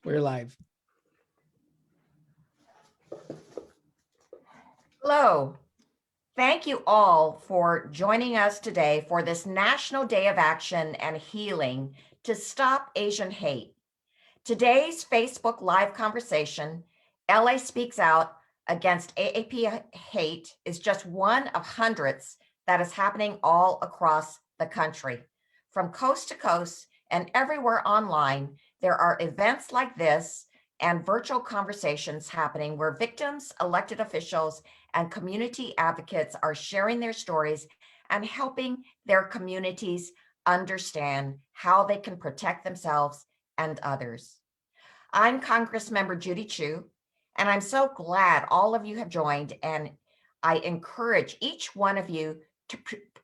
We're live. Hello. Thank you all for joining us today for this National Day of Action and Healing to Stop Asian Hate. Today's Facebook Live conversation, LA Speaks Out Against AAPI Hate, is just one of hundreds that is happening all across the country. From coast to coast and everywhere online, there are events like this and virtual conversations happening where victims, elected officials, and community advocates are sharing their stories and helping their communities understand how they can protect themselves and others. I'm Congressmember Judy Chu, and I'm so glad all of you have joined, and I encourage each one of you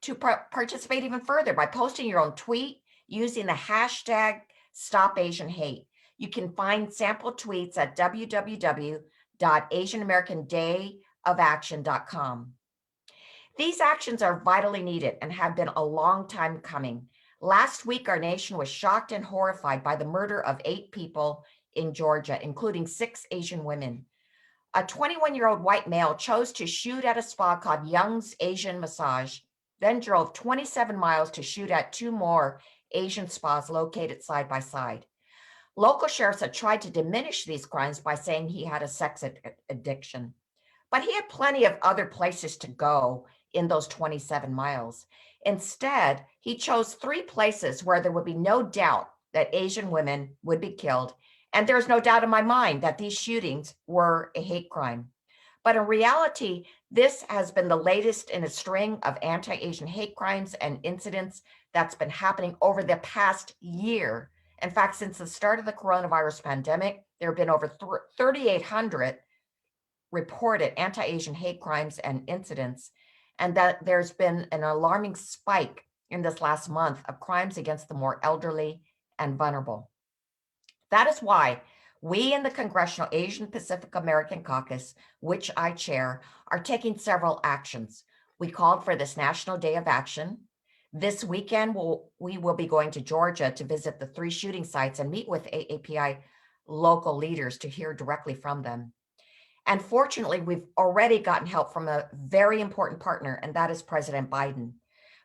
to participate even further by posting your own tweet using the hashtag #StopAsianHate. You can find sample tweets at www.asianamericandayofAction.com. These actions are vitally needed and have been a long time coming. Last week, our nation was shocked and horrified by the murder of 8 people in Georgia, including 6 Asian women. A 21-year-old white male chose to shoot at a spa called Young's Asian Massage, then drove 27 miles to shoot at 2 more Asian spas located side by side. Local sheriffs had tried to diminish these crimes by saying he had a sex addiction, but he had plenty of other places to go in those 27 miles. Instead, he chose 3 places where there would be no doubt that Asian women would be killed. And there's no doubt in my mind that these shootings were a hate crime. But in reality, this has been the latest in a string of anti-Asian hate crimes and incidents that's been happening over the past year. In fact, since the start of the coronavirus pandemic, there have been over 3,800 reported anti-Asian hate crimes and incidents, and that there's been an alarming spike in this last month of crimes against the more elderly and vulnerable. That is why we in the Congressional Asian Pacific American Caucus, which I chair, are taking several actions. We called for this National Day of Action. This weekend, we will be going to Georgia to visit the 3 shooting sites and meet with AAPI local leaders to hear directly from them. And fortunately, we've already gotten help from a very important partner, and that is President Biden.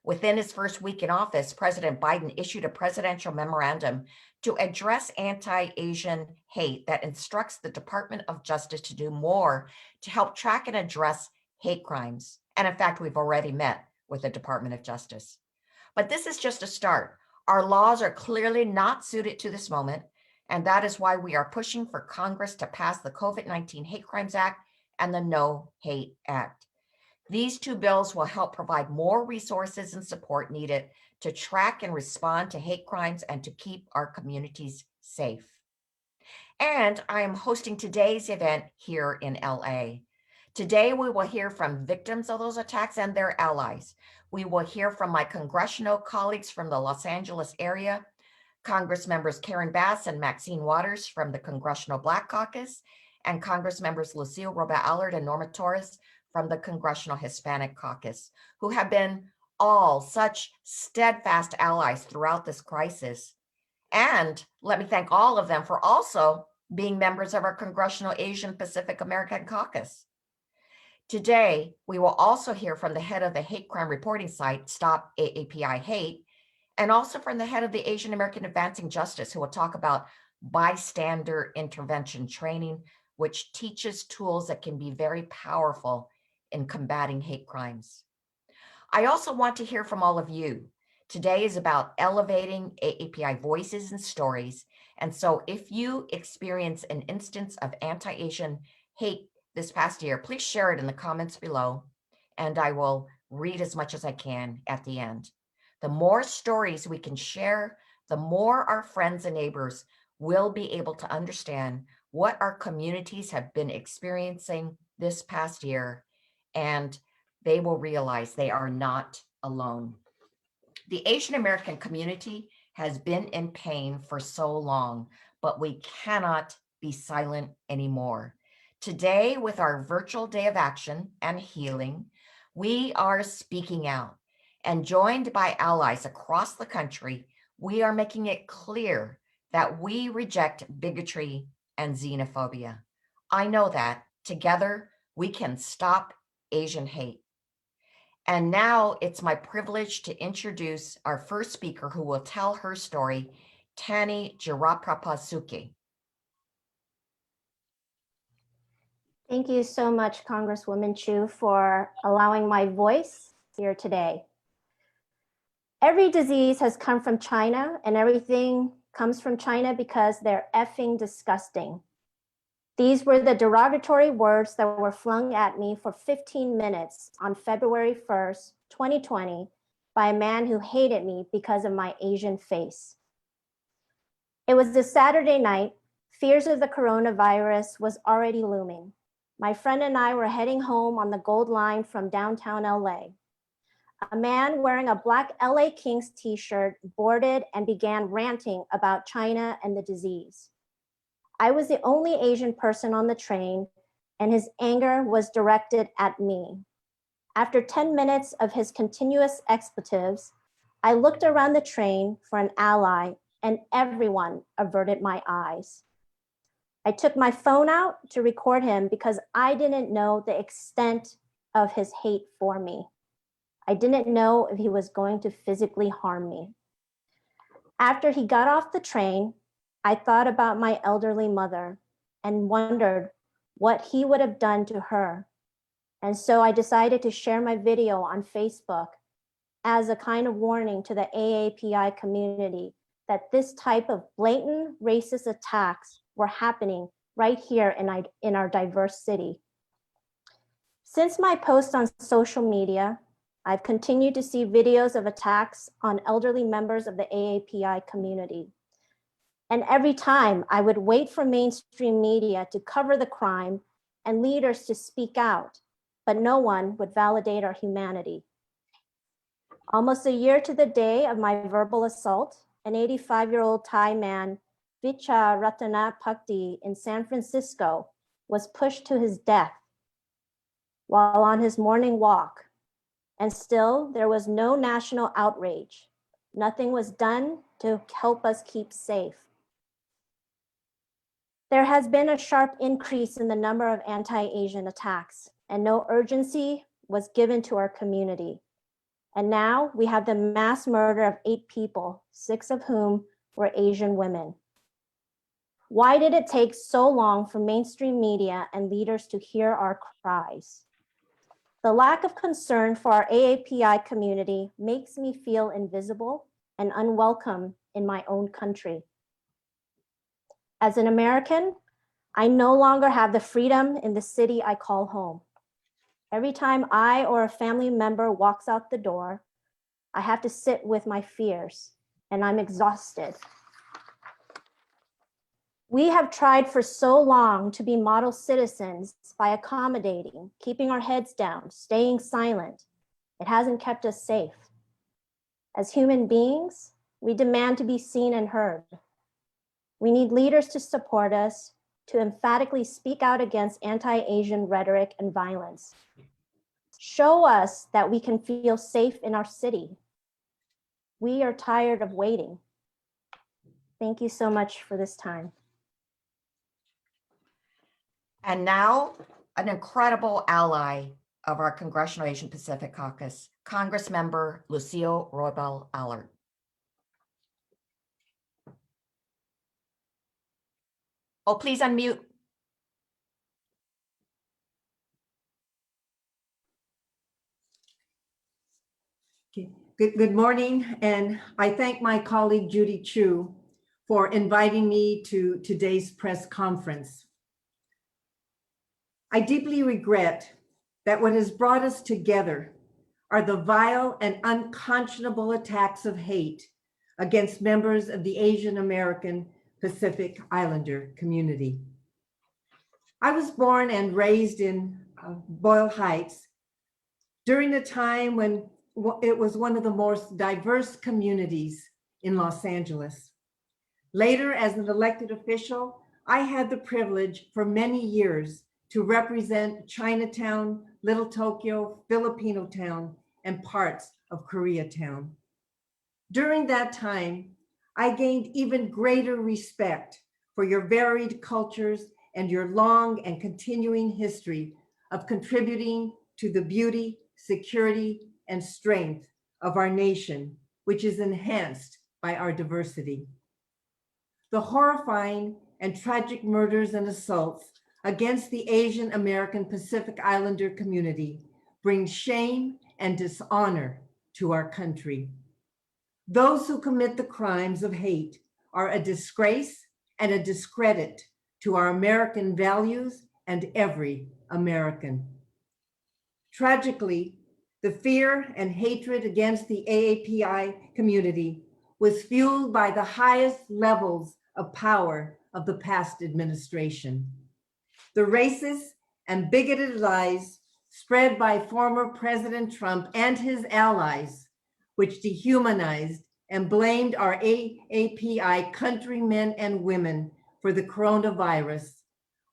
Within his first week in office, President Biden issued a presidential memorandum to address anti-Asian hate that instructs the Department of Justice to do more to help track and address hate crimes. And in fact, we've already met with the Department of Justice. But this is just a start. Our laws are clearly not suited to this moment, and that is why we are pushing for Congress to pass the COVID-19 Hate Crimes Act and the No Hate Act. These 2 bills will help provide more resources and support needed to track and respond to hate crimes and to keep our communities safe. And I am hosting today's event here in LA. Today, we will hear from victims of those attacks and their allies. We will hear from my congressional colleagues from the Los Angeles area, Congress members Karen Bass and Maxine Waters from the Congressional Black Caucus, and Congress members Lucille Roba-Allard and Norma Torres from the Congressional Hispanic Caucus, who have been all such steadfast allies throughout this crisis. And let me thank all of them for also being members of our Congressional Asian Pacific American Caucus. Today, we will also hear from the head of the hate crime reporting site, Stop AAPI Hate, and also from the head of the Asian American Advancing Justice, who will talk about bystander intervention training, which teaches tools that can be very powerful in combating hate crimes. I also want to hear from all of you. Today is about elevating AAPI voices and stories. And so if you experience an instance of anti-Asian hate this past year, please share it in the comments below, and I will read as much as I can at the end. The more stories we can share, the more our friends and neighbors will be able to understand what our communities have been experiencing this past year, and they will realize they are not alone. The Asian American community has been in pain for so long, but we cannot be silent anymore. Today, with our virtual day of action and healing, we are speaking out. And joined by allies across the country, we are making it clear that we reject bigotry and xenophobia. I know that together we can stop Asian hate. And now it's my privilege to introduce our first speaker who will tell her story, Tani Jiraprapasuke. Thank you so much, Congresswoman Chu, for allowing my voice here today. Every disease has come from China, and everything comes from China because they're effing disgusting. These were the derogatory words that were flung at me for 15 minutes on February 1st, 2020, by a man who hated me because of my Asian face. It was a Saturday night. Fears of the coronavirus was already looming. My friend and I were heading home on the Gold Line from downtown LA. A man wearing a black LA Kings t-shirt boarded and began ranting about China and the disease. I was the only Asian person on the train, and his anger was directed at me. After 10 minutes of his continuous expletives, I looked around the train for an ally, and everyone averted my eyes. I took my phone out to record him because I didn't know the extent of his hate for me. I didn't know if he was going to physically harm me. After he got off the train, I thought about my elderly mother and wondered what he would have done to her. And so I decided to share my video on Facebook as a kind of warning to the AAPI community that this type of blatant racist attacks were happening right here in our diverse city. Since my post on social media, I've continued to see videos of attacks on elderly members of the AAPI community. And every time I would wait for mainstream media to cover the crime and leaders to speak out, but no one would validate our humanity. Almost a year to the day of my verbal assault, an 85-year-old Thai man, Vicha Ratanapakdi in San Francisco, was pushed to his death while on his morning walk. And still, there was no national outrage. Nothing was done to help us keep safe. There has been a sharp increase in the number of anti-Asian attacks, and no urgency was given to our community. And now we have the mass murder of 8 people, 6 of whom were Asian women. Why did it take so long for mainstream media and leaders to hear our cries? The lack of concern for our AAPI community makes me feel invisible and unwelcome in my own country. As an American, I no longer have the freedom in the city I call home. Every time I or a family member walks out the door, I have to sit with my fears, and I'm exhausted. We have tried for so long to be model citizens by accommodating, keeping our heads down, staying silent. It hasn't kept us safe. As human beings, we demand to be seen and heard. We need leaders to support us, to emphatically speak out against anti-Asian rhetoric and violence. Show us that we can feel safe in our city. We are tired of waiting. Thank you so much for this time. And now, an incredible ally of our Congressional Asian Pacific Caucus, Congressmember Lucio Roybal Allard. Oh, please unmute. Okay. Good morning, and I thank my colleague Judy Chu for inviting me to today's press conference. I deeply regret that what has brought us together are the vile and unconscionable attacks of hate against members of the Asian American Pacific Islander community. I was born and raised in Boyle Heights during a time when it was one of the most diverse communities in Los Angeles. Later, as an elected official, I had the privilege for many years to represent Chinatown, Little Tokyo, Filipino Town, and parts of Koreatown. During that time, I gained even greater respect for your varied cultures and your long and continuing history of contributing to the beauty, security, and strength of our nation, which is enhanced by our diversity. The horrifying and tragic murders and assaults against the Asian American Pacific Islander community bring shame and dishonor to our country. Those who commit the crimes of hate are a disgrace and a discredit to our American values and every American. Tragically, the fear and hatred against the AAPI community was fueled by the highest levels of power of the past administration. The racist and bigoted lies spread by former President Trump and his allies, which dehumanized and blamed our AAPI countrymen and women for the coronavirus,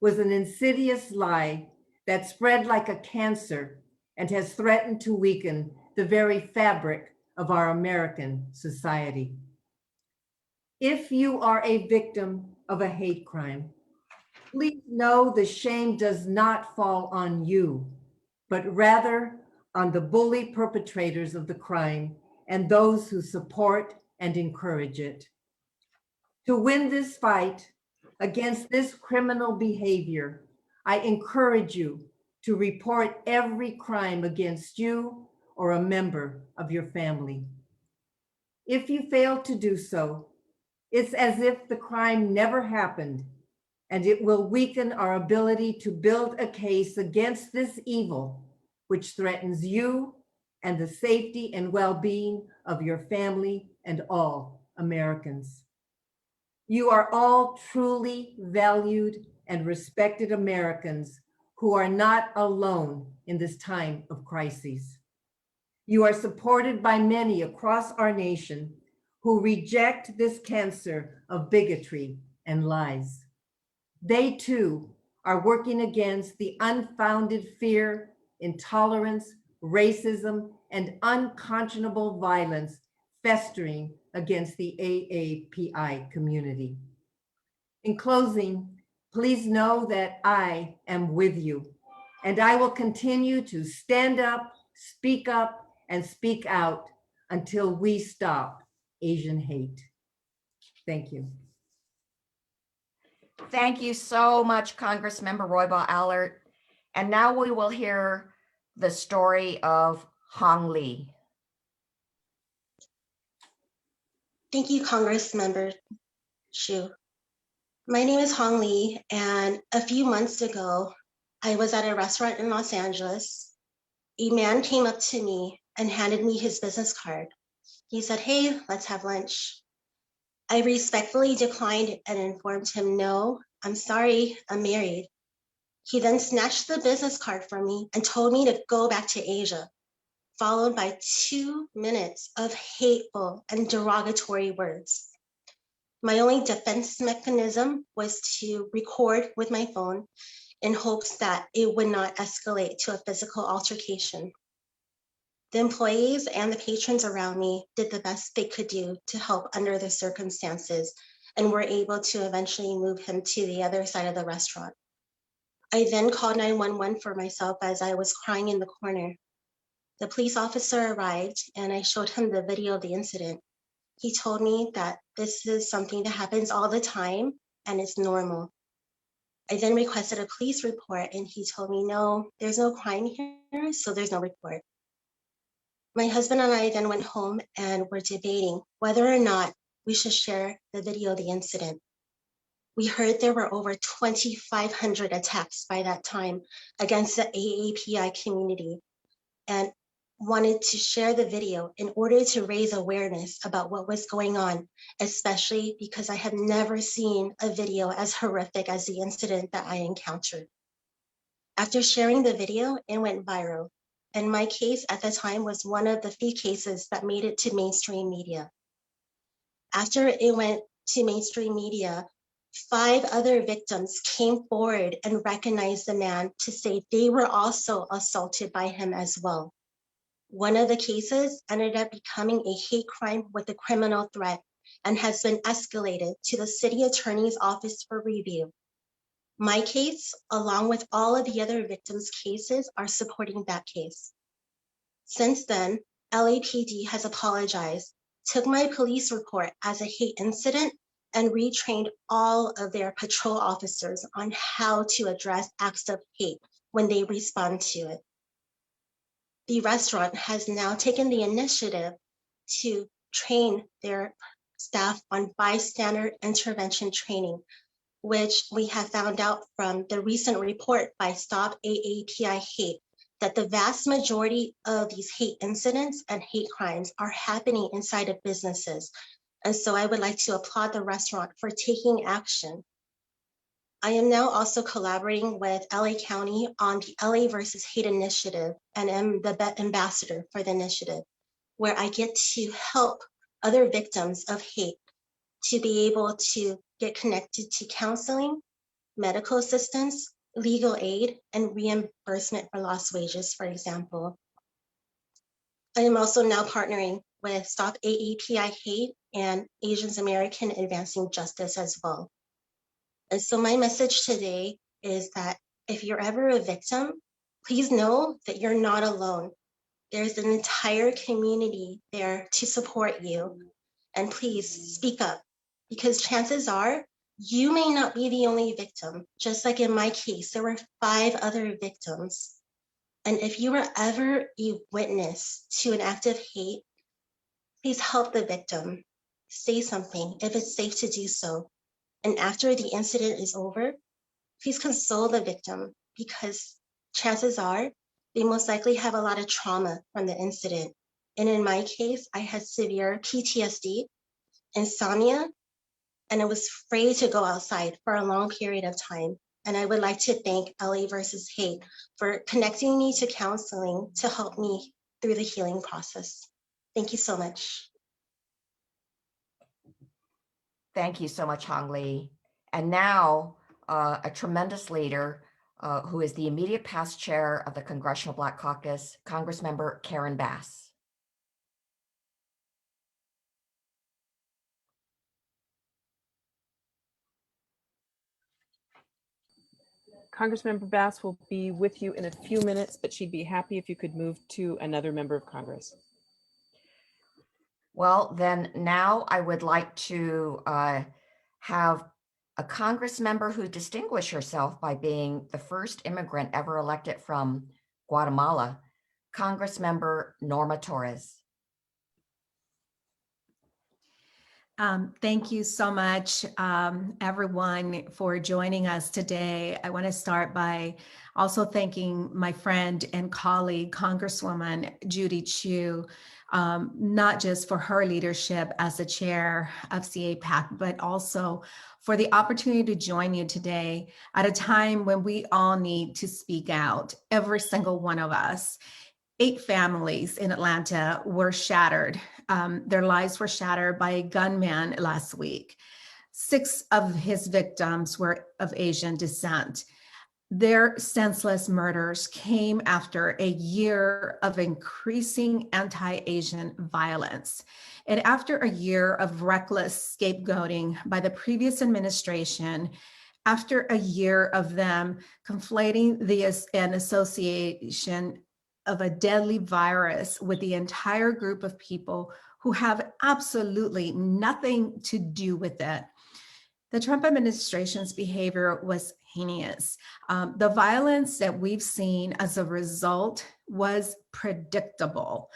was an insidious lie that spread like a cancer and has threatened to weaken the very fabric of our American society. If you are a victim of a hate crime, please know the shame does not fall on you, but rather on the bully perpetrators of the crime and those who support and encourage it. To win this fight against this criminal behavior, I encourage you to report every crime against you or a member of your family. If you fail to do so, it's as if the crime never happened, and it will weaken our ability to build a case against this evil, which threatens you and the safety and well-being of your family and all Americans. You are all truly valued and respected Americans who are not alone in this time of crises. You are supported by many across our nation who reject this cancer of bigotry and lies. They too are working against the unfounded fear, intolerance, racism, and unconscionable violence festering against the AAPI community. In closing, please know that I am with you, and I will continue to stand up, and speak out until we stop Asian hate. Thank you. Thank you so much, Congressmember Roybal Allert. And now we will hear the story of Hong Lee. Thank you, Congressmember Chu. My name is Hong Lee, and a few months ago, I was at a restaurant in Los Angeles. A man came up to me and handed me his business card. He said, "Hey, let's have lunch." I respectfully declined and informed him, "No, I'm sorry, I'm married." He then snatched the business card from me and told me to go back to Asia, followed by 2 minutes of hateful and derogatory words. My only defense mechanism was to record with my phone in hopes that it would not escalate to a physical altercation. The employees and the patrons around me did the best they could do to help under the circumstances and were able to eventually move him to the other side of the restaurant. I then called 911 for myself as I was crying in the corner. The police officer arrived and I showed him the video of the incident. He told me that this is something that happens all the time and it's normal. I then requested a police report and he told me, "No, there's no crime here, so there's no report." My husband and I then went home and were debating whether or not we should share the video of the incident. We heard there were over 2,500 attacks by that time against the AAPI community and wanted to share the video in order to raise awareness about what was going on, especially because I have never seen a video as horrific as the incident that I encountered. After sharing the video, it went viral, and my case at the time was one of the few cases that made it to mainstream media. After it went to mainstream media, 5 other victims came forward and recognized the man to say they were also assaulted by him as well. One of the cases ended up becoming a hate crime with a criminal threat, and has been escalated to the city attorney's office for review. My case, along with all of the other victims' cases, are supporting that case. Since then, LAPD has apologized, took my police report as a hate incident, and retrained all of their patrol officers on how to address acts of hate when they respond to it. The restaurant has now taken the initiative to train their staff on bystander intervention training, which we have found out from the recent report by Stop AAPI Hate that the vast majority of these hate incidents and hate crimes are happening inside of businesses. And so I would like to applaud the restaurant for taking action. I am now also collaborating with LA County on the LA versus Hate initiative and am the ambassador for the initiative, where I get to help other victims of hate to be able to get connected to counseling, medical assistance, legal aid, and reimbursement for lost wages, for example. I am also now partnering with Stop AAPI Hate and Asians American Advancing Justice as well. And so my message today is that if you're ever a victim, please know that you're not alone. There's an entire community there to support you. And please speak up, because chances are you may not be the only victim. Just like in my case, there were 5 other victims. And if you were ever a witness to an act of hate, please help the victim. Say something if it's safe to do so. And after the incident is over, please console the victim, because chances are they most likely have a lot of trauma from the incident. And in my case, I had severe PTSD, insomnia, and I was afraid to go outside for a long period of time. And I would like to thank LA versus Hate for connecting me to counseling to help me through the healing process. Thank you so much. Thank you so much, Hong Lee. And now a tremendous leader who is the immediate past chair of the Congressional Black Caucus, Congressmember Karen Bass. Congressmember Bass will be with you in a few minutes, but she'd be happy if you could move to another member of Congress. Well, then now I would like to have a Congress member who distinguished herself by being the first immigrant ever elected from Guatemala, Congressmember Norma Torres. Thank you so much, everyone, for joining us today. I want to start by also thanking my friend and colleague, Congresswoman Judy Chu, not just for her leadership as the chair of CAPAC, but also for the opportunity to join you today at a time when we all need to speak out, every single one of us. 8 families in Atlanta were shattered. Their lives were shattered by a gunman last week. 6 of his victims were of Asian descent. Their senseless murders came after a year of increasing anti-Asian violence. And after a year of reckless scapegoating by the previous administration, after a year of them conflating an association of a deadly virus with the entire group of people who have absolutely nothing to do with it. The Trump administration's behavior was heinous. The violence that we've seen as a result was predictable.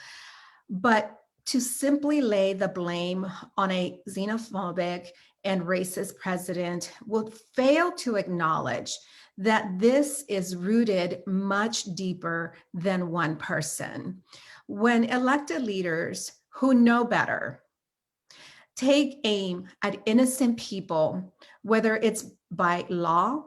But to simply lay the blame on a xenophobic and racist president will fail to acknowledge that this is rooted much deeper than one person. When elected leaders who know better take aim at innocent people, whether it's by law,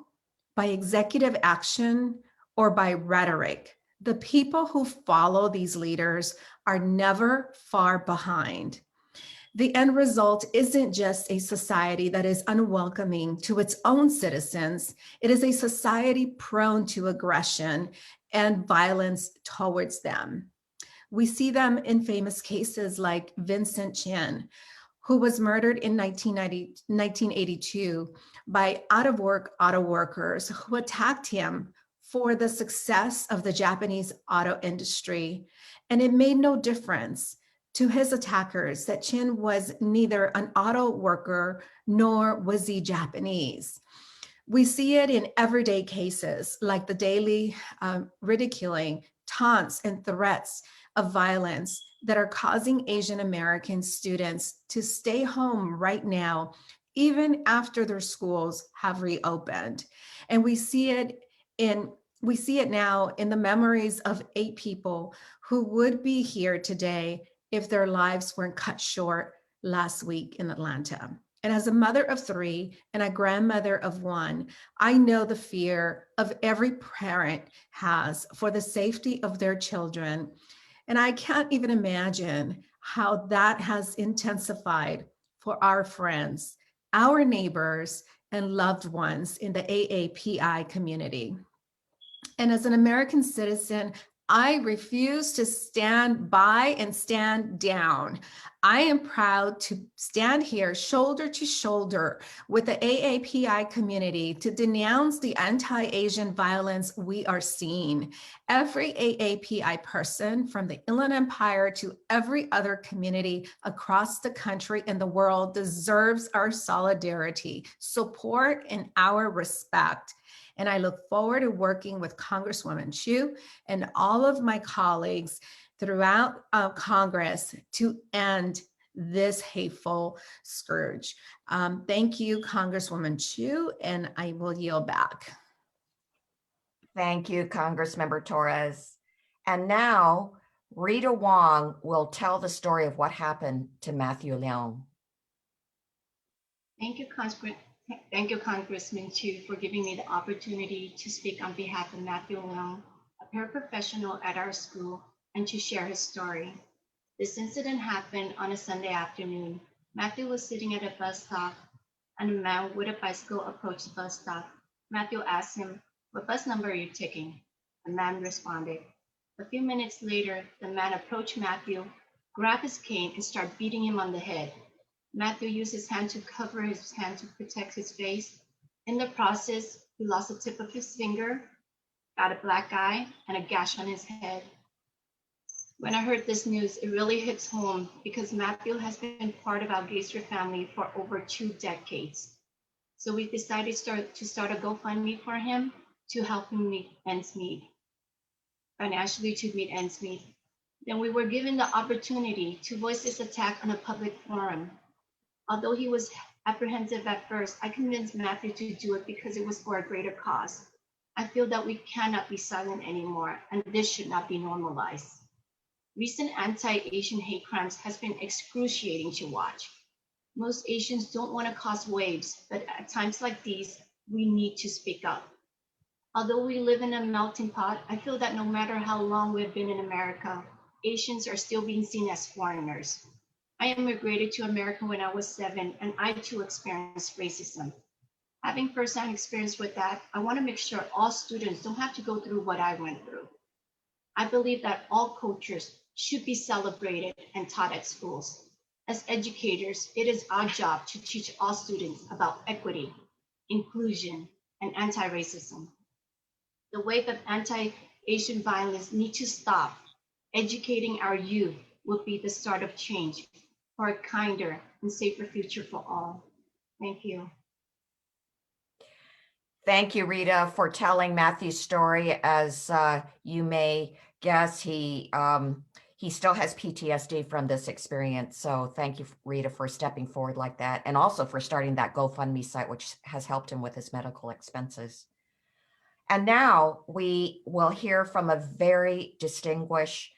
by executive action, or by rhetoric, the people who follow these leaders are never far behind. The end result isn't just a society that is unwelcoming to its own citizens. It is a society prone to aggression and violence towards them. We see them in famous cases like Vincent Chin, who was murdered in 1982 by out-of-work auto workers who attacked him for the success of the Japanese auto industry. And it made no difference to his attackers that Chin was neither an auto worker nor was he Japanese. We see it in everyday cases like the daily ridiculing, taunts, and threats of violence that are causing Asian American students to stay home right now, even after their schools have reopened. And we see it now in the memories of 8 people who would be here today if their lives weren't cut short last week in Atlanta. And as a mother of 3 and a grandmother of 1, I know the fear of every parent has for the safety of their children. And I can't even imagine how that has intensified for our friends, our neighbors, and loved ones in the AAPI community. And as an American citizen, I refuse to stand by and stand down. I am proud to stand here shoulder to shoulder with the AAPI community to denounce the anti-Asian violence we are seeing. Every AAPI person from the Inland Empire to every other community across the country and the world deserves our solidarity, support, and our respect. And I look forward to working with Congresswoman Chu and all of my colleagues throughout Congress to end this hateful scourge. Thank you, Congresswoman Chu, and I will yield back. Thank you, Congressmember Torres. And now Rita Wong will tell the story of what happened to Matthew Leung. Thank you, Congressman Chu, for giving me the opportunity to speak on behalf of Matthew Leung, a paraprofessional at our school, and to share his story. This incident happened on a Sunday afternoon. Matthew was sitting at a bus stop, and a man with a bicycle approached the bus stop. Matthew asked him, "What bus number are you taking?" The man responded. A few minutes later, the man approached Matthew, grabbed his cane, and started beating him on the head. Matthew used his hand to cover his hand to protect his face. In the process, he lost the tip of his finger, got a black eye, and a gash on his head. When I heard this news, it really hits home because Matthew has been part of our Geister family for over 2 decades. So we decided to start a GoFundMe for him to help him financially to meet ends meet. Then we were given the opportunity to voice this attack on a public forum. Although he was apprehensive at first, I convinced Matthew to do it because it was for a greater cause. I feel that we cannot be silent anymore, and this should not be normalized. Recent anti-Asian hate crimes has been excruciating to watch. Most Asians don't want to cause waves, but at times like these, we need to speak up. Although we live in a melting pot, I feel that no matter how long we've been in America, Asians are still being seen as foreigners. I immigrated to America when I was 7, and I too experienced racism. Having firsthand experience with that, I want to make sure all students don't have to go through what I went through. I believe that all cultures should be celebrated and taught at schools. As educators, it is our job to teach all students about equity, inclusion, and anti-racism. The wave of anti-Asian violence needs to stop. Educating our youth will be the start of change for a kinder and safer future for all. Thank you. Thank you, Rita, for telling Matthew's story. As you may guess, he still has PTSD from this experience. So thank you, Rita, for stepping forward like that, and also for starting that GoFundMe site, which has helped him with his medical expenses. And now we will hear from a very distinguished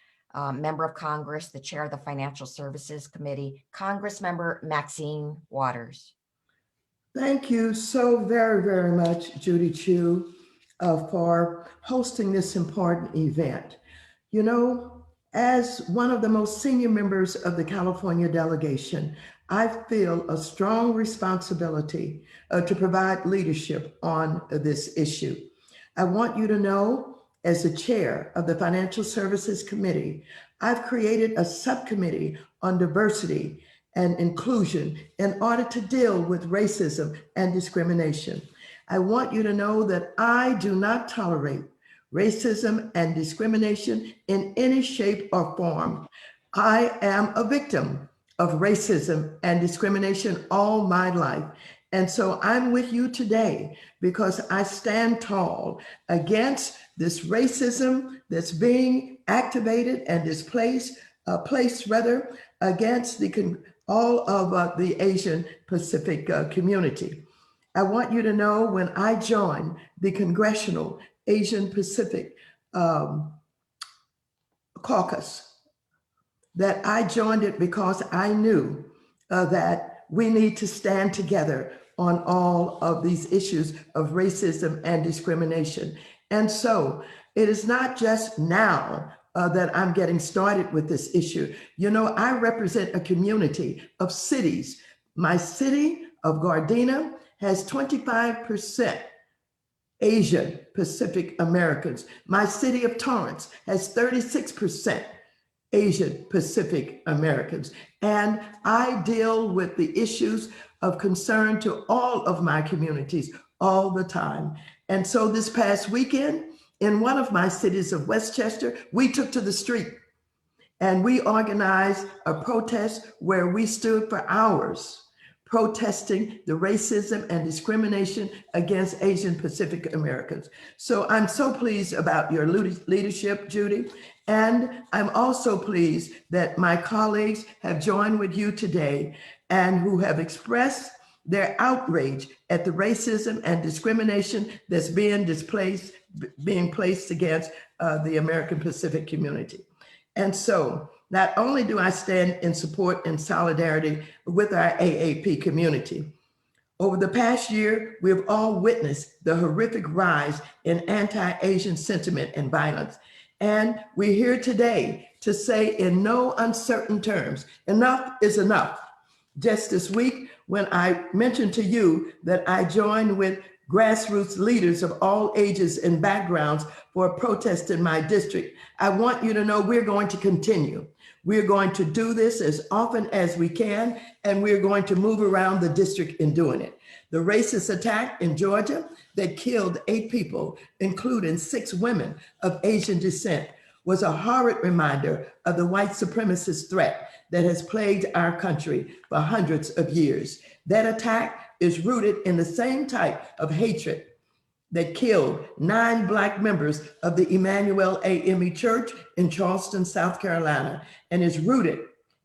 member of Congress, the chair of the Financial Services Committee, Congressmember Maxine Waters. Thank you so very, very much, Judy Chu, for hosting this important event. You know, as one of the most senior members of the California delegation, I feel a strong responsibility to provide leadership on this issue. I want you to know, as the chair of the Financial Services Committee, I've created a subcommittee on diversity and inclusion in order to deal with racism and discrimination. I want you to know that I do not tolerate racism and discrimination in any shape or form. I am a victim of racism and discrimination all my life. And so I'm with you today because I stand tall against this racism that's being activated and placed against all of the Asian Pacific community. I want you to know when I joined the Congressional Asian Pacific Caucus, that I joined it because I knew that we need to stand together on all of these issues of racism and discrimination. And so it is not just now that I'm getting started with this issue. You know, I represent a community of cities. My city of Gardena has 25% Asian Pacific Americans. My city of Torres has 36% Asian Pacific Americans. And I deal with the issues of concern to all of my communities all the time. And so this past weekend, in one of my cities of Westchester, we took to the street and we organized a protest where we stood for hours protesting the racism and discrimination against Asian Pacific Americans. So I'm so pleased about your leadership, Judy. And I'm also pleased that my colleagues have joined with you today and who have expressed their outrage at the racism and discrimination that's being placed against the American Pacific community. And so not only do I stand in support and solidarity with our AAP community, over the past year, we have all witnessed the horrific rise in anti-Asian sentiment and violence. And we're here today to say in no uncertain terms, enough is enough. Just this week, when I mentioned to you that I joined with grassroots leaders of all ages and backgrounds for a protest in my district, I want you to know we're going to continue. We're going to do this as often as we can, and we're going to move around the district in doing it. The racist attack in Georgia that killed 8 people, including 6 women of Asian descent, was a horrid reminder of the white supremacist threat that has plagued our country for hundreds of years. That attack is rooted in the same type of hatred that killed 9 Black members of the Emmanuel AME Church in Charleston, South Carolina, and is rooted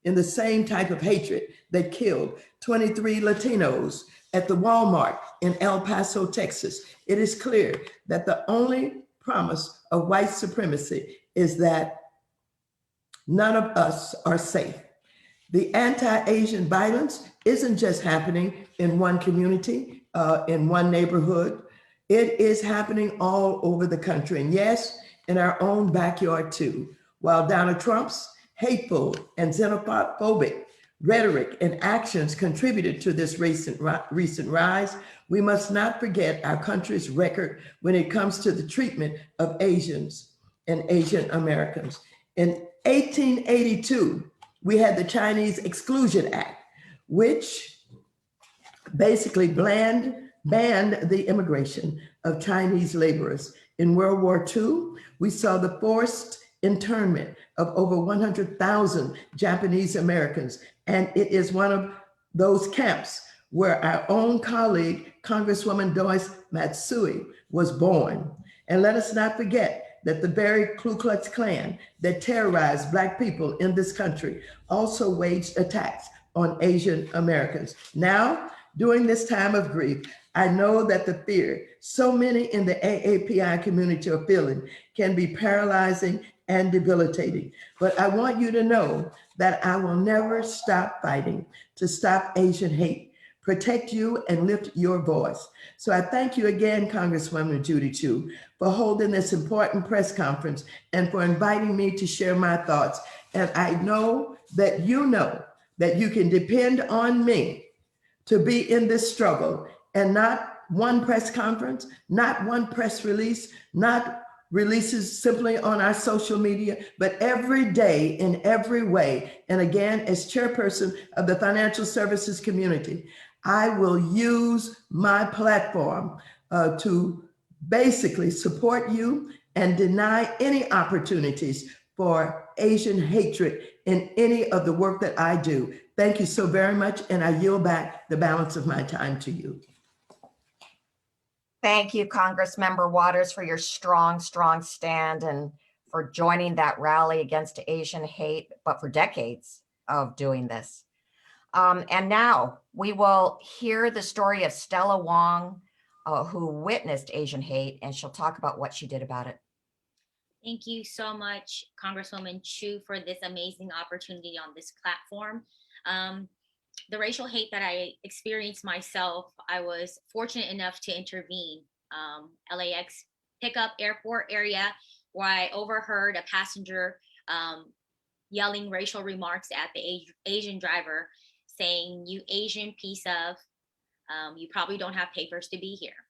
in the same type of hatred that killed 23 Latinos at the Walmart in El Paso, Texas. It is clear that the only promise of white supremacy is that none of us are safe. The anti-Asian violence isn't just happening in one community, in one neighborhood. It is happening all over the country, and yes, in our own backyard too. While Donald Trump's hateful and xenophobic rhetoric and actions contributed to this recent rise, we must not forget our country's record when it comes to the treatment of Asians and Asian Americans. In 1882, we had the Chinese Exclusion Act, which basically banned the immigration of Chinese laborers. In World War II, we saw the forced internment of over 100,000 Japanese Americans. And it is one of those camps where our own colleague, Congresswoman Doris Matsui, was born. And let us not forget that the very Ku Klux Klan that terrorized Black people in this country also waged attacks on Asian Americans. Now, during this time of grief, I know that the fear so many in the AAPI community are feeling can be paralyzing and debilitating. But I want you to know that I will never stop fighting to stop Asian hate, protect you, and lift your voice. So I thank you again, Congresswoman Judy Chu, for holding this important press conference and for inviting me to share my thoughts. And I know that you can depend on me to be in this struggle, and not one press conference, not one press release, not releases simply on our social media, but every day in every way. And again, as chairperson of the financial services community, I will use my platform to basically support you and deny any opportunities for Asian hatred in any of the work that I do. Thank you so very much, and I yield back the balance of my time to you. Thank you, Congressmember Waters, for your strong stand and for joining that rally against Asian hate, but for decades of doing this. And now we will hear the story of Stella Wong, who witnessed Asian hate, and she'll talk about what she did about it. Thank you so much, Congresswoman Chu, for this amazing opportunity on this platform. The racial hate that I experienced myself, I was fortunate enough to intervene. LAX pickup airport area where I overheard a passenger yelling racial remarks at the Asian driver, saying, "You Asian piece of, you probably don't have papers to be here."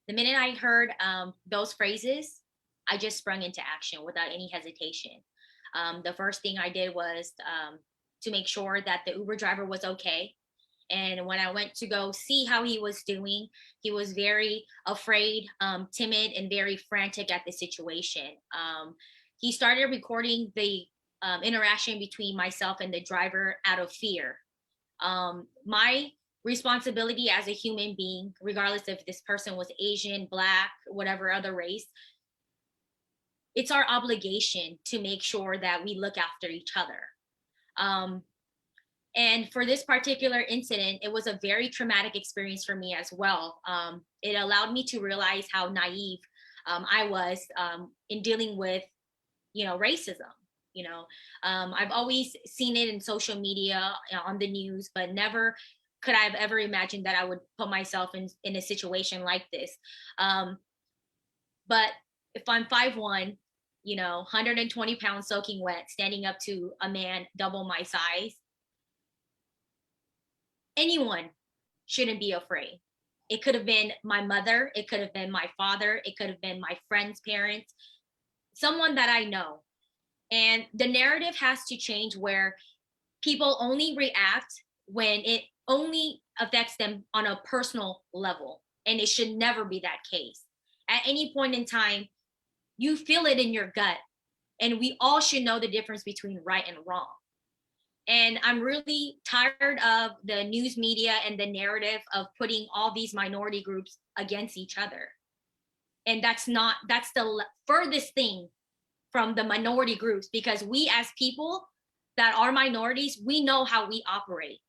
The minute I heard those phrases, I just sprung into action without any hesitation. The first thing I did was to make sure that the Uber driver was okay. And when I went to go see how he was doing, he was very afraid, timid, and very frantic at the situation. He started recording the interaction between myself and the driver out of fear. My responsibility as a human being, regardless if this person was Asian, Black, whatever other race, it's our obligation to make sure that we look after each other. And for this particular incident, it was a very traumatic experience for me as well. It allowed me to realize how naive I was in dealing with, racism. I've always seen it in social media, on the news, but never could I have ever imagined that I would put myself in a situation like this. But if I'm 5'1", 120 pounds soaking wet, standing up to a man double my size, anyone shouldn't be afraid. It could have been my mother, it could have been my father, it could have been my friend's parents, someone that I know. And the narrative has to change where people only react when it only affects them on a personal level. And it should never be that case. At any point in time, you feel it in your gut. And we all should know the difference between right and wrong. And I'm really tired of the news media and the narrative of putting all these minority groups against each other. And that's the furthest thing from the minority groups, because we as people that are minorities, we know how we operate.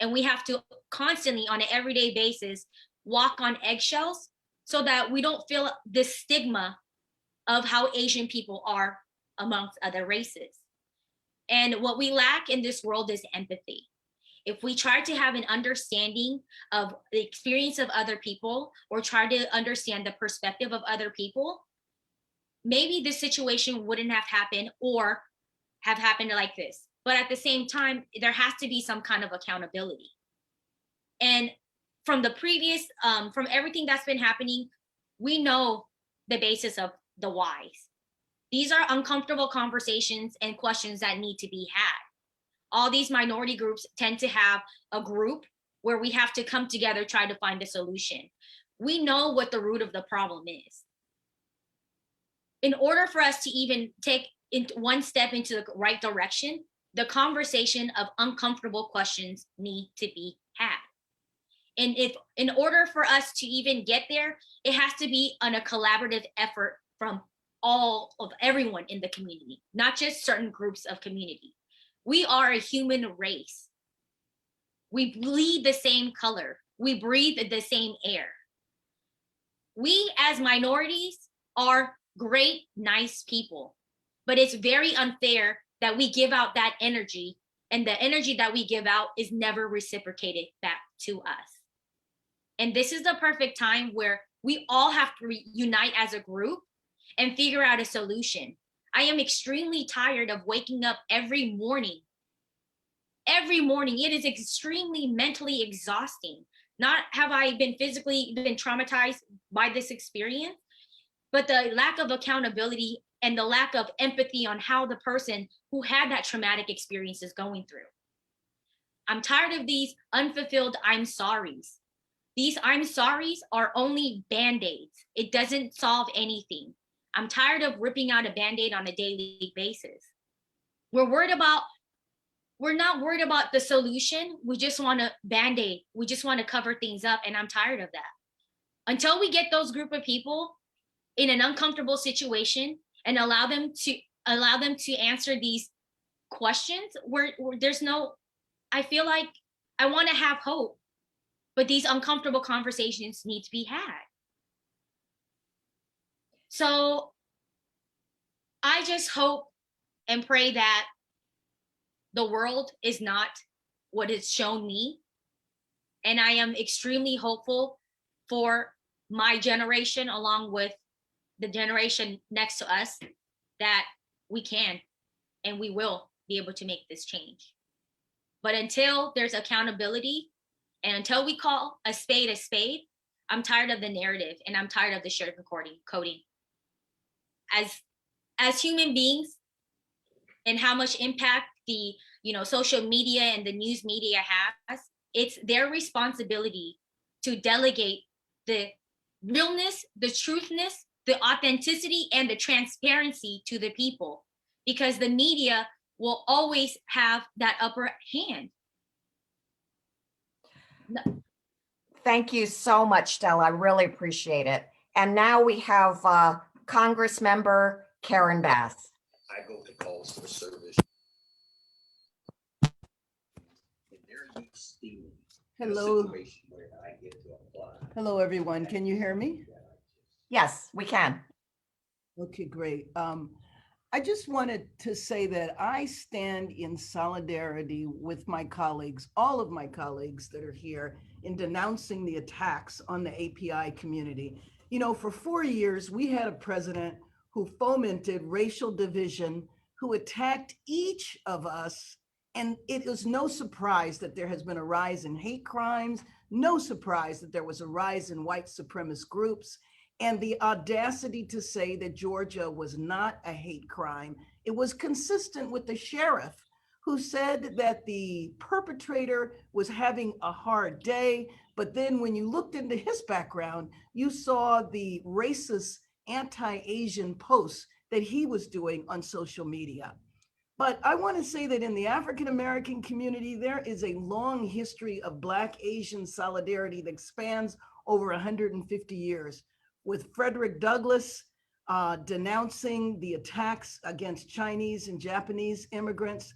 And we have to constantly, on an everyday basis, walk on eggshells so that we don't feel this stigma of how Asian people are amongst other races. And what we lack in this world is empathy. If we try to have an understanding of the experience of other people, or try to understand the perspective of other people, maybe this situation wouldn't have happened or have happened like this. But at the same time, there has to be some kind of accountability. And from the previous, from everything that's been happening, we know the basis of the whys. These are uncomfortable conversations and questions that need to be had. All these minority groups tend to have a group where we have to come together, try to find a solution. We know what the root of the problem is. In order for us to even take one step into the right direction, the conversation of uncomfortable questions need to be had. And if in order for us to even get there, it has to be on a collaborative effort from all of everyone in the community, not just certain groups of community. We are a human race. We bleed the same color. We breathe the same air. We as minorities are great, nice people, but it's very unfair that we give out that energy, and the energy that we give out is never reciprocated back to us. And this is the perfect time where we all have to unite as a group and figure out a solution. I am extremely tired of waking up every morning. Every morning, it is extremely mentally exhausting. Not have I been physically traumatized by this experience, but the lack of accountability and the lack of empathy on how the person who had that traumatic experience is going through. I'm tired of these unfulfilled I'm sorries. These I'm sorries are only band-aids. It doesn't solve anything. I'm tired of ripping out a band-aid on a daily basis. We're not worried about the solution. We just want to band-aid. We just want to cover things up, and I'm tired of that. Until we get those group of people in an uncomfortable situation and allow them to answer these questions, where there's no, I feel like I want to have hope, but these uncomfortable conversations need to be had. So I just hope and pray that the world is not what it's shown me. And I am extremely hopeful for my generation, along with the generation next to us, that we can and we will be able to make this change. But until there's accountability and until we call a spade, I'm tired of the narrative and I'm tired of the sugarcoating. As human beings, and how much impact the social media and the news media has, it's their responsibility to delegate the realness, the truthness, the authenticity, and the transparency to the people, because the media will always have that upper hand. Thank you so much, Stella. I really appreciate it. And now we have Congress member Karen Bass. I go to calls for service. Hello. Hello, everyone. Can you hear me? Yes, we can. Okay, great. I just wanted to say that I stand in solidarity with my colleagues, all of my colleagues that are here, in denouncing the attacks on the API community. For 4 years, we had a president who fomented racial division, who attacked each of us. And it is no surprise that there has been a rise in hate crimes, no surprise that there was a rise in white supremacist groups, and the audacity to say that Georgia was not a hate crime. It was consistent with the sheriff who said that the perpetrator was having a hard day, but then when you looked into his background, you saw the racist anti-Asian posts that he was doing on social media. But I want to say that in the African-American community, there is a long history of Black Asian solidarity that spans over 150 years, with Frederick Douglass denouncing the attacks against Chinese and Japanese immigrants,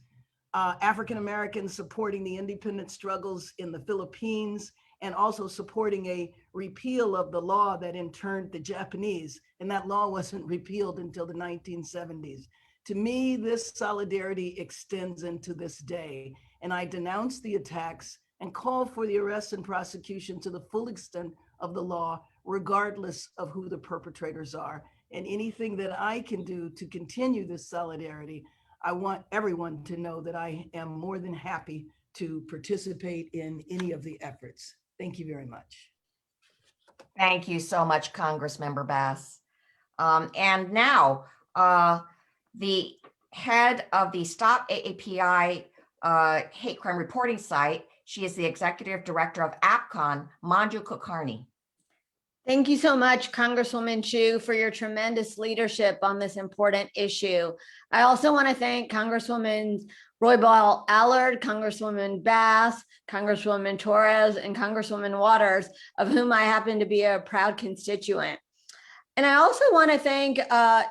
African-Americans supporting the independent struggles in the Philippines, and also supporting a repeal of the law that interned the Japanese. And that law wasn't repealed until the 1970s. To me, this solidarity extends into this day, and I denounce the attacks and call for the arrest and prosecution to the full extent of the law, regardless of who the perpetrators are. And anything that I can do to continue this solidarity, I want everyone to know that I am more than happy to participate in any of the efforts. Thank you very much. Thank you so much, Congressmember Bass. And now, the head of the Stop AAPI hate crime reporting site. She is the executive director of APCON, Manju Kulkarni. Thank you so much, Congresswoman Chu, for your tremendous leadership on this important issue. I also want to thank Congresswoman Roybal Allard, Congresswoman Bass, Congresswoman Torres, and Congresswoman Waters, of whom I happen to be a proud constituent. And I also want to thank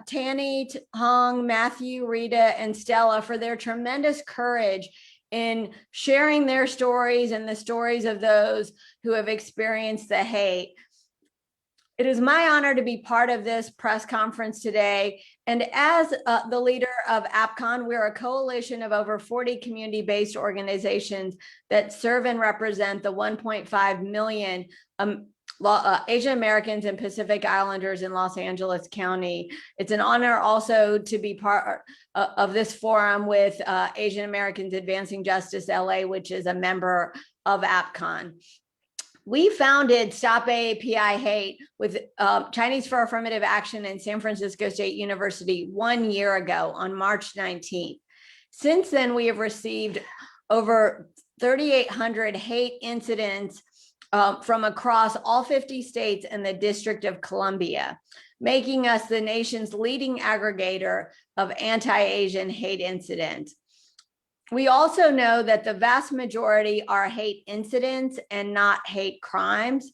Tanny, Hong, Matthew, Rita, and Stella for their tremendous courage in sharing their stories and the stories of those who have experienced the hate. It is my honor to be part of this press conference today. And as the leader of APCON, we're a coalition of over 40 community-based organizations that serve and represent the 1.5 million Asian Americans and Pacific Islanders in Los Angeles County. It's an honor also to be part of this forum with Asian Americans Advancing Justice LA, which is a member of APCON. We founded Stop AAPI Hate with Chinese for Affirmative Action in San Francisco State University 1 year ago on March 19th. Since then, we have received over 3,800 hate incidents from across all 50 states and the District of Columbia, making us the nation's leading aggregator of anti-Asian hate incidents. We also know that the vast majority are hate incidents and not hate crimes.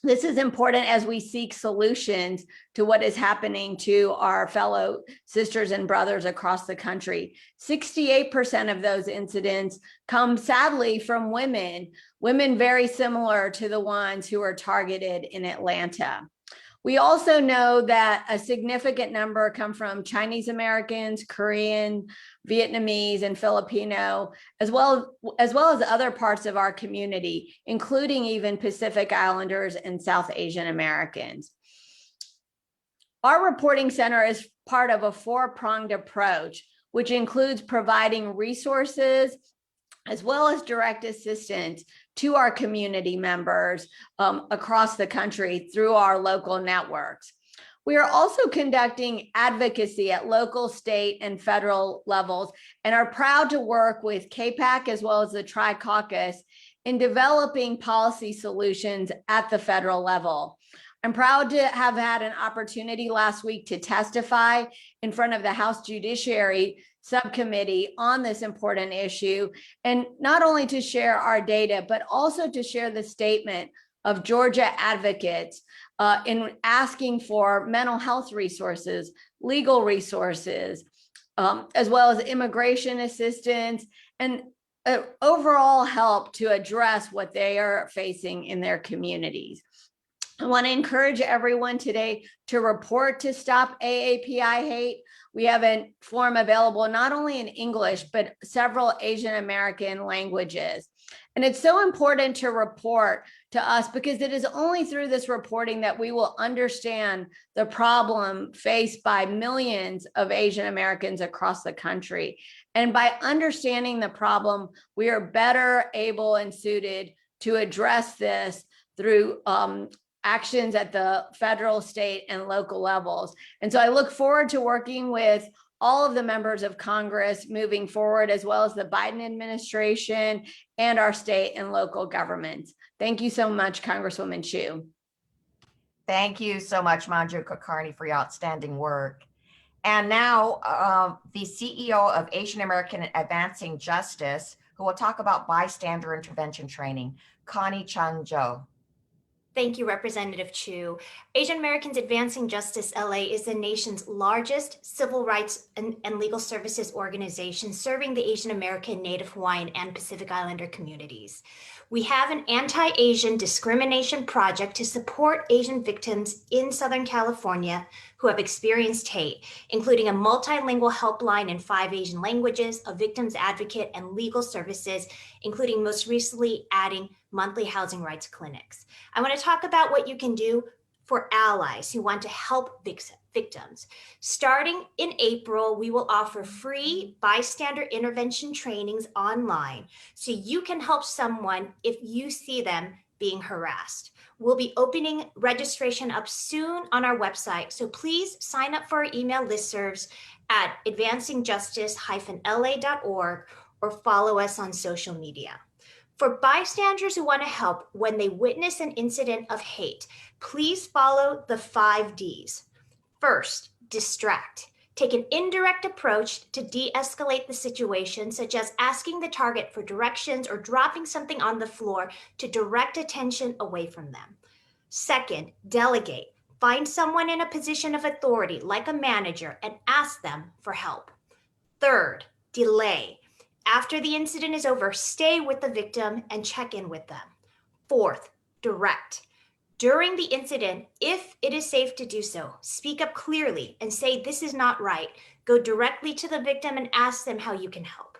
This is important as we seek solutions to what is happening to our fellow sisters and brothers across the country. 68% of those incidents come sadly from women very similar to the ones who are targeted in Atlanta. We also know that a significant number come from Chinese Americans, Korean, Vietnamese, and Filipino, as well as other parts of our community, including even Pacific Islanders and South Asian Americans. Our reporting center is part of a four-pronged approach, which includes providing resources as well as direct assistance to our community members across the country through our local networks. We are also conducting advocacy at local, state, and federal levels and are proud to work with KPAC as well as the Tri-Caucus in developing policy solutions at the federal level. I'm proud to have had an opportunity last week to testify in front of the House Judiciary Subcommittee on this important issue, and not only to share our data, but also to share the statement of Georgia advocates in asking for mental health resources, legal resources, as well as immigration assistance and overall help to address what they are facing in their communities. I want to encourage everyone today to report to Stop AAPI Hate. We have a form available not only in English, but several Asian American languages. And it's so important to report to us because it is only through this reporting that we will understand the problem faced by millions of Asian Americans across the country. And by understanding the problem, we are better able and suited to address this through actions at the federal, state, and local levels. And so I look forward to working with all of the members of Congress moving forward, as well as the Biden administration and our state and local governments. Thank you so much, Congresswoman Chu. Thank you so much, Manju Kulkarni, for your outstanding work. And now the CEO of Asian American Advancing Justice, who will talk about bystander intervention training, Connie Chung-Jo. Thank you, Representative Chu. Asian Americans Advancing Justice LA is the nation's largest civil rights and legal services organization serving the Asian American, Native Hawaiian, and Pacific Islander communities. We have an anti-Asian discrimination project to support Asian victims in Southern California who have experienced hate, including a multilingual helpline in 5 Asian languages, a victims advocate, and legal services, including most recently adding monthly housing rights clinics. I want to talk about what you can do for allies who want to help victims. Starting in April, we will offer free bystander intervention trainings online so you can help someone if you see them being harassed. We'll be opening registration up soon on our website, so please sign up for our email listservs at advancingjustice-la.org or follow us on social media. For bystanders who want to help when they witness an incident of hate, please follow the 5 Ds. First, distract. Take an indirect approach to de-escalate the situation, such as asking the target for directions or dropping something on the floor to direct attention away from them. Second, delegate. Find someone in a position of authority, like a manager, and ask them for help. Third, delay. After the incident is over, stay with the victim and check in with them. Fourth, direct. During the incident, if it is safe to do so, speak up clearly and say, "This is not right." Go directly to the victim and ask them how you can help.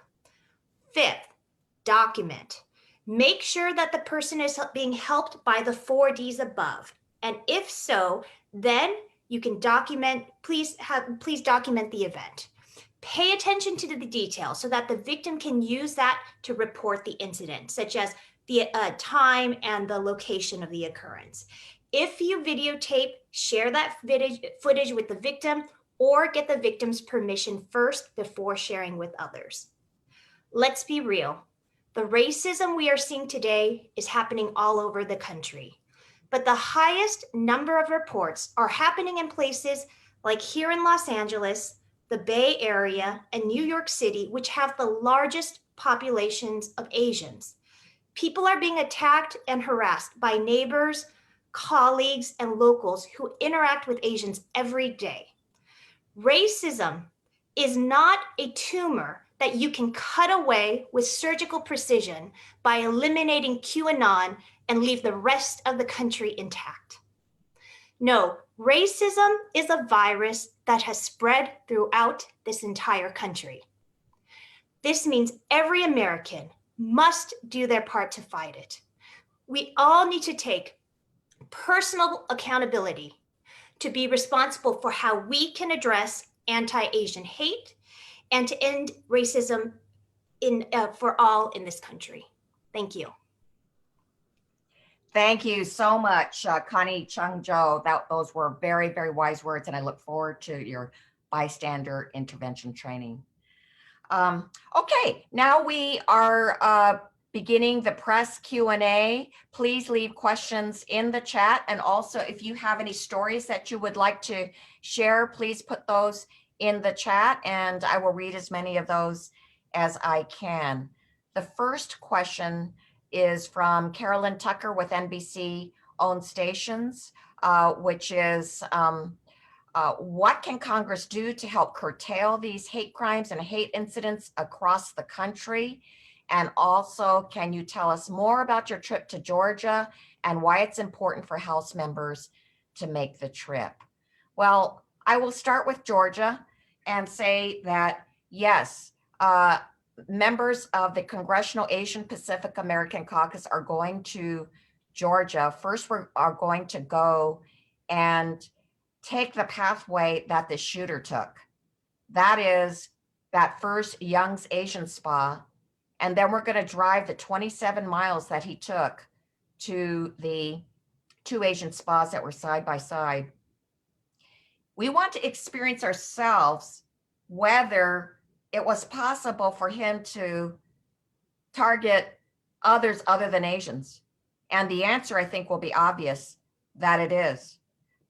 Fifth, document. Make sure that the person is being helped by the 4 Ds above. And if so, then you can document, please document the event. Pay attention to the details so that the victim can use that to report the incident, such as the time and the location of the occurrence. If you videotape, share that footage with the victim or get the victim's permission first before sharing with others. Let's be real. The racism we are seeing today is happening all over the country, but the highest number of reports are happening in places like here in Los Angeles, the Bay Area, and New York City, which have the largest populations of Asians. People are being attacked and harassed by neighbors, colleagues, and locals who interact with Asians every day. Racism is not a tumor that you can cut away with surgical precision by eliminating QAnon and leave the rest of the country intact. No, racism is a virus that has spread throughout this entire country. This means every American must do their part to fight it. We all need to take personal accountability to be responsible for how we can address anti-Asian hate and to end racism for all in this country. Thank you. Thank you so much, Connie Chung-Jo. Those were very, very wise words, and I look forward to your bystander intervention training. Okay, now we are beginning the press Q&A. Please leave questions in the chat, and also if you have any stories that you would like to share, please put those in the chat, and I will read as many of those as I can. The first question is from Carolyn Tucker with NBC-owned stations, which is, what can Congress do to help curtail these hate crimes and hate incidents across the country? And also, can you tell us more about your trip to Georgia and why it's important for House members to make the trip? Well, I will start with Georgia and say that, yes, members of the Congressional Asian Pacific American Caucus are going to Georgia. First, we are going to go and take the pathway that the shooter took. That is that first Young's Asian Spa. And then we're going to drive the 27 miles that he took to the two Asian spas that were side by side. We want to experience ourselves whether it was possible for him to target others other than Asians. And the answer, I think, will be obvious that it is.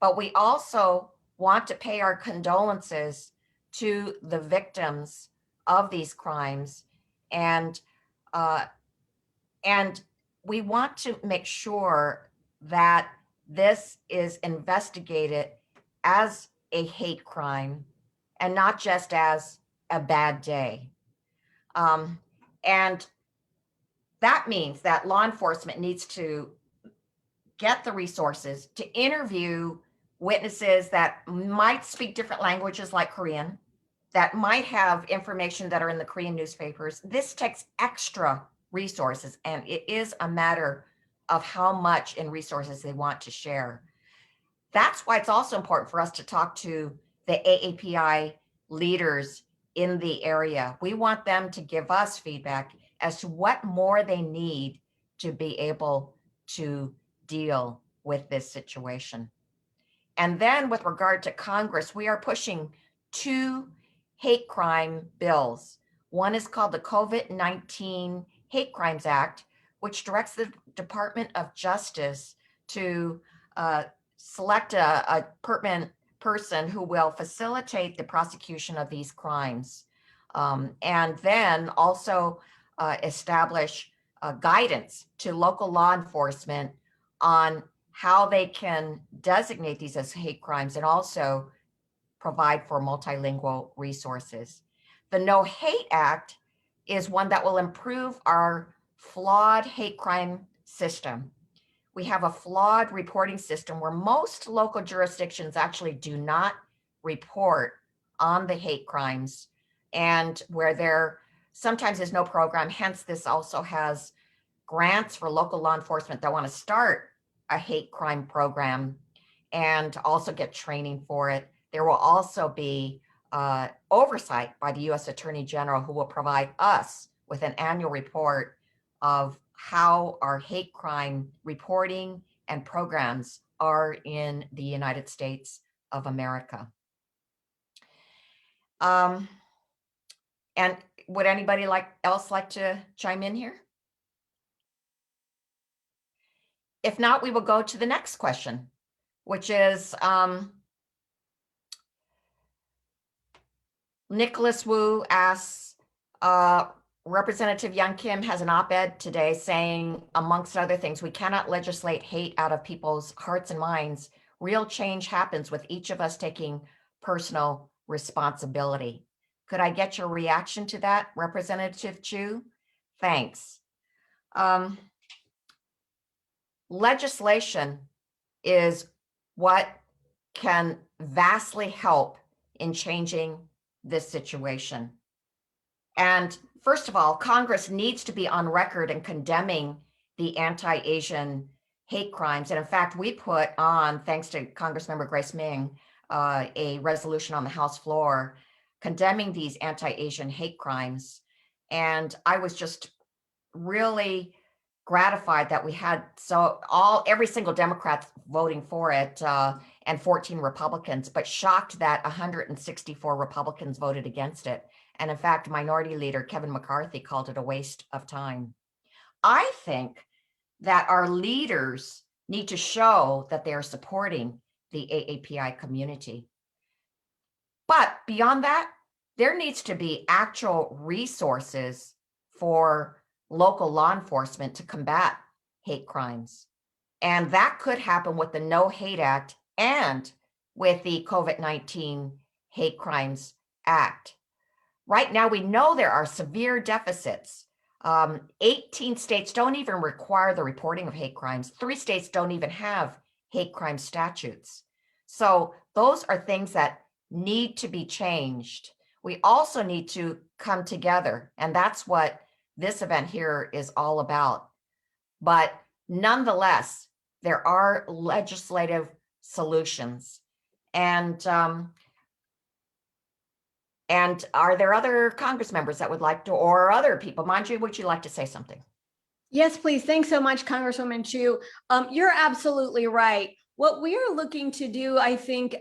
But we also want to pay our condolences to the victims of these crimes. And we want to make sure that this is investigated as a hate crime and not just as a bad day. And that means that law enforcement needs to get the resources to interview witnesses that might speak different languages like Korean, that might have information that are in the Korean newspapers. This takes extra resources, and it is a matter of how much in resources they want to share. That's why it's also important for us to talk to the AAPI leaders in the area. We want them to give us feedback as to what more they need to be able to deal with this situation. And then with regard to Congress, we are pushing 2 hate crime bills. One is called the COVID-19 Hate Crimes Act, which directs the Department of Justice to select a pertinent person who will facilitate the prosecution of these crimes. And then also establish guidance to local law enforcement on how they can designate these as hate crimes and also provide for multilingual resources. The No Hate Act is one that will improve our flawed hate crime system. We have a flawed reporting system where most local jurisdictions actually do not report on the hate crimes, and where there sometimes is no program. Hence, this also has grants for local law enforcement that want to start a hate crime program and also get training for it. There will also be oversight by the U.S. Attorney General, who will provide us with an annual report of how our hate crime reporting and programs are in the United States of America. And would anybody else like to chime in here? If not, we will go to the next question, which is Nicholas Wu asks, Representative Young Kim has an op-ed today saying, amongst other things, we cannot legislate hate out of people's hearts and minds. Real change happens with each of us taking personal responsibility. Could I get your reaction to that, Representative Chu? Thanks. Legislation is what can vastly help in changing this situation. And first of all, Congress needs to be on record in condemning the anti-Asian hate crimes. And in fact, we put on, thanks to Congressmember Grace Ming, a resolution on the House floor condemning these anti-Asian hate crimes. And I was just really gratified that we had every single Democrat voting for it and 14 Republicans, but shocked that 164 Republicans voted against it. And in fact, Minority Leader Kevin McCarthy called it a waste of time. I think that our leaders need to show that they are supporting the AAPI community. But beyond that, there needs to be actual resources for local law enforcement to combat hate crimes. And that could happen with the No Hate Act and with the COVID-19 Hate Crimes Act. Right now, we know there are severe deficits. 18 states don't even require the reporting of hate crimes. 3 states don't even have hate crime statutes. So those are things that need to be changed. We also need to come together, and that's what this event here is all about. But nonetheless, there are legislative solutions. And are there other Congress members that would like to, or other people? Manju, would you like to say something? Yes, please. Thanks so much, Congresswoman Chu. You're absolutely right. What we are looking to do, I think,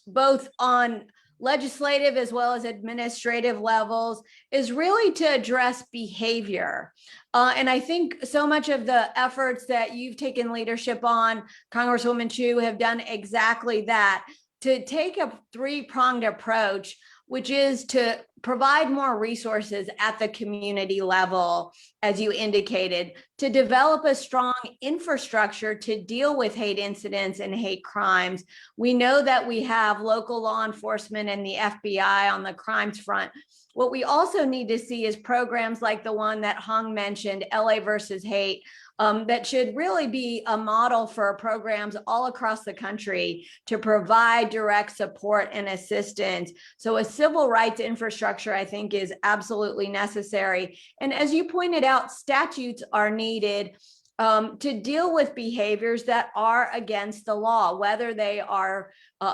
both on legislative as well as administrative levels, is really to address behavior. And I think so much of the efforts that you've taken leadership on, Congresswoman Chu, have done exactly that, to take a 3-pronged approach, which is to provide more resources at the community level, as you indicated, to develop a strong infrastructure to deal with hate incidents and hate crimes. We know that we have local law enforcement and the FBI on the crimes front. What we also need to see is programs like the one that Hong mentioned, LA versus Hate, that should really be a model for programs all across the country to provide direct support and assistance. So a civil rights infrastructure, I think, is absolutely necessary. And as you pointed out, statutes are needed to deal with behaviors that are against the law, whether they are,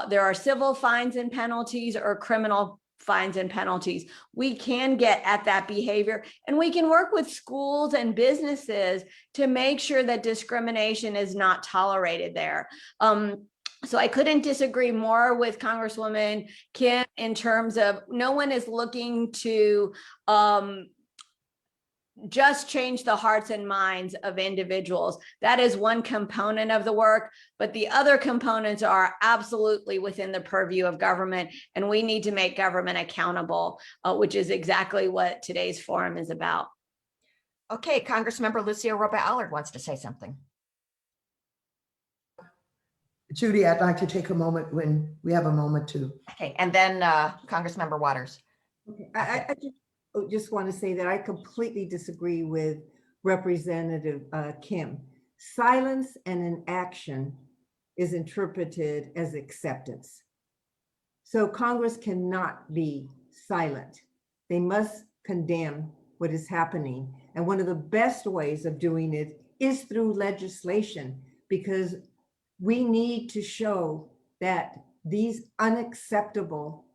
there are civil fines and penalties or criminal fines and penalties. We can get at that behavior, and we can work with schools and businesses to make sure that discrimination is not tolerated there. So I couldn't disagree more with Congresswoman Kim in terms of no one is looking to just change the hearts and minds of individuals. That is one component of the work, but the other components are absolutely within the purview of government, and we need to make government accountable, which is exactly what today's forum is about. Okay, Congressmember Lucio Roba-Allard wants to say something. Judy, I'd like to take a moment when we have a moment to. Okay, and then Congressmember Waters. Okay. I just want to say that I completely disagree with Representative Kim. Silence and inaction is interpreted as acceptance. So Congress cannot be silent. They must condemn what is happening. And one of the best ways of doing it is through legislation, because we need to show that these unacceptable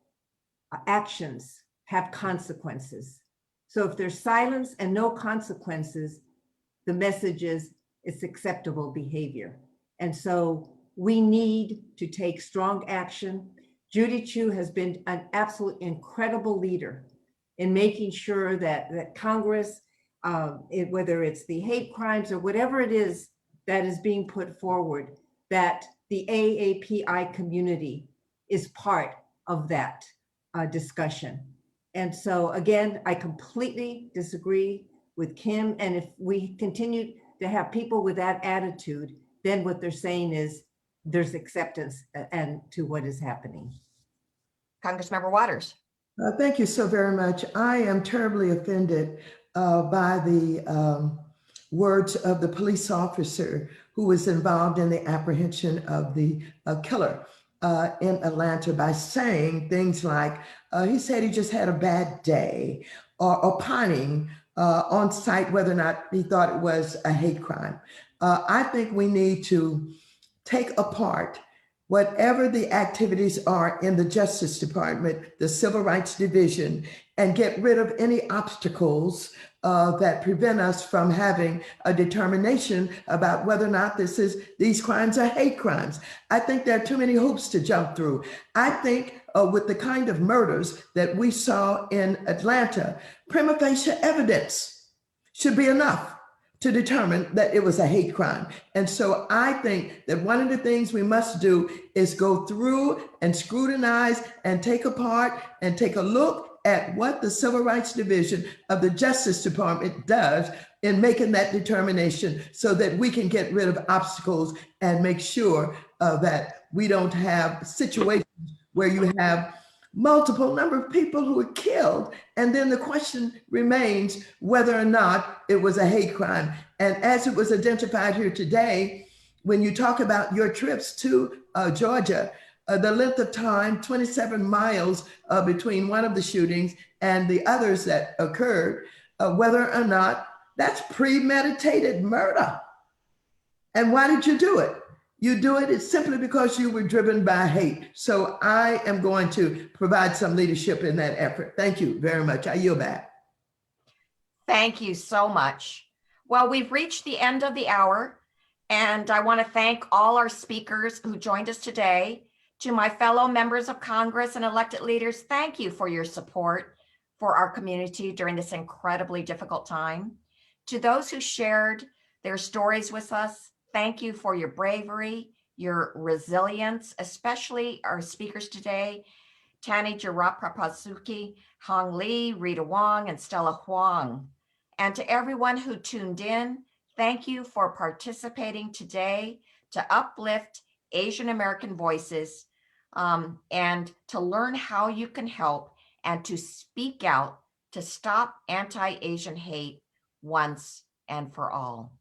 actions have consequences. So if there's silence and no consequences, the message is it's acceptable behavior. And so we need to take strong action. Judy Chu has been an absolute incredible leader in making sure that Congress, whether it's the hate crimes or whatever it is that is being put forward, that the AAPI community is part of that discussion. And so again, I completely disagree with Kim. And if we continue to have people with that attitude, then what they're saying is there's acceptance and to what is happening. Congressmember Waters. Thank you so very much. I am terribly offended by the words of the police officer who was involved in the apprehension of the killer in Atlanta by saying things like, he said he just had a bad day, or opining on site whether or not he thought it was a hate crime. I think we need to take apart whatever the activities are in the Justice Department, the Civil Rights Division, and get rid of any obstacles that prevent us from having a determination about whether or not these crimes are hate crimes. I think there are too many hoops to jump through. I think with the kind of murders that we saw in Atlanta, prima facie evidence should be enough to determine that it was a hate crime. And so I think that one of the things we must do is go through and scrutinize and take apart and take a look at what the Civil Rights Division of the Justice Department does in making that determination so that we can get rid of obstacles and make sure that we don't have situations where you have multiple number of people who were killed. And then the question remains whether or not it was a hate crime. And as it was identified here today, when you talk about your trips to Georgia, the length of time, 27 miles between one of the shootings and the others that occurred, whether or not that's premeditated murder. And why did you do it? You do it simply because you were driven by hate. So I am going to provide some leadership in that effort. Thank you very much. I yield back. Thank you so much. Well, we've reached the end of the hour, and I want to thank all our speakers who joined us today. To my fellow members of Congress and elected leaders, thank you for your support for our community during this incredibly difficult time. To those who shared their stories with us, thank you for your bravery, your resilience, especially our speakers today, Tani Jirapapasuki, Hong Lee, Rita Wong, and Stella Huang. And to everyone who tuned in, thank you for participating today to uplift Asian American voices and to learn how you can help and to speak out to stop anti-Asian hate once and for all.